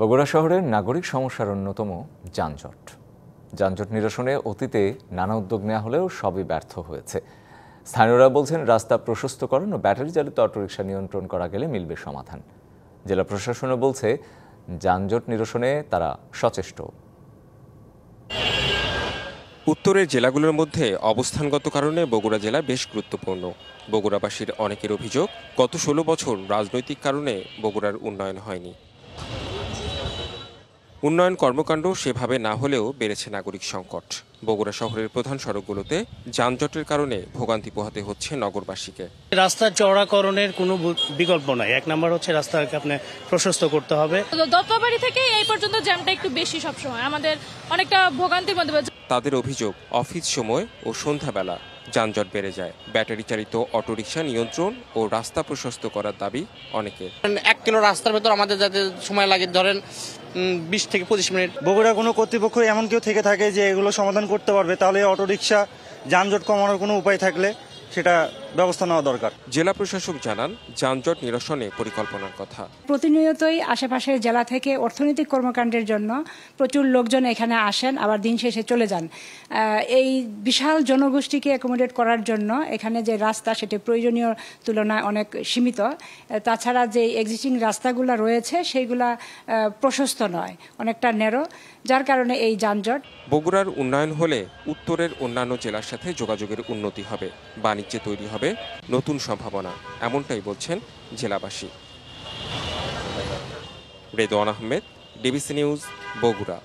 বগুড়া শহরের নাগরিক সমস্যার অন্যতম যানজট। যানজট নিরসনে অতীতে নানা উদ্যোগ নেওয়া হলেও সবই ব্যর্থ হয়েছে। স্থানীয়রা বলছেন, রাস্তা প্রশস্তকরণ ও ব্যাটারি চালিত অটোরিকশা নিয়ন্ত্রণ করা গেলে মিলবে সমাধান। জেলা প্রশাসনও বলছে, যানজট নিরসনে তারা সচেষ্ট। উত্তরের জেলাগুলোর মধ্যে অবস্থানগত কারণে বগুড়া জেলা বেশ গুরুত্বপূর্ণ। বগুড়াবাসীর অনেকের অভিযোগ, গত 16 বছর রাজনৈতিক কারণে বগুড়ার উন্নয়ন হয়নি। উন্নয়ন কর্মকাণ্ড সেভাবে না হলেও বেড়েছে নাগরিক সংকট। বগুড়া শহরের প্রধান সড়কগুলোতে যানজটের কারণে ভোগান্তি পোহাতে হচ্ছে নগরবাসীকে। রাস্তার চওড়াকরণের কোনো বিকল্প নাই। এক নম্বর হচ্ছে রাস্তাকে আপনি প্রশস্ত করতে হবে। দত্তবাড়ি থেকে এই পর্যন্ত জ্যামটা একটু বেশি, সবসময় আমাদের অনেকটা ভোগান্তির মধ্যে। তাদের অভিযোগ, অফিস সময় ও সন্ধ্যাবেলা যানজট বেড়ে যায়। ব্যাটারি চালিত অটোরিকশা নিয়ন্ত্রণ ও রাস্তা প্রশস্ত করার দাবি অনেকের। 1 কিলো রাস্তার ভেতর আমাদের যাতে সময় লাগে ধরেন 20 থেকে 25 মিনিট। বগুড়া কোনো কর্তৃপক্ষ এমন কেউ থেকে থাকে যে এগুলো সমাধান করতে পারবে, তাহলে অটোরিকশা যানজট কমানোর কোনো উপায় থাকলে সেটা ব্যবস্থা নেওয়া দরকার। জেলা প্রশাসক জানান, যানজট নিরসনে পরিকল্পনার কথা। প্রতিনিয়তই আশেপাশের জেলা থেকে অর্থনৈতিক কর্মকাণ্ডের জন্য প্রচুর লোকজন এখানে আসেন, আবার দিন শেষে চলে যান। এই বিশাল জনগোষ্ঠীকে অ্যাকোমোডেট করার জন্য এখানে যে রাস্তা, সেটি প্রয়োজনীয় তুলনায় অনেক সীমিত। তাছাড়া যে এক্সিস্টিং রাস্তাগুলো রয়েছে সেইগুলা প্রশস্ত নয়, অনেকটা ন্যারো, যার কারণে এই যানজট। বগুড়ার উন্নয়ন হলে উত্তরের অন্যান্য জেলার সাথে যোগাযোগের উন্নতি হবে, বাণিজ্যে তৈরি হবে নতুন সম্ভাবনা, এমনটাই বলছেন জেলাবাসী। Redwan Ahmed, DBC news, Bogura.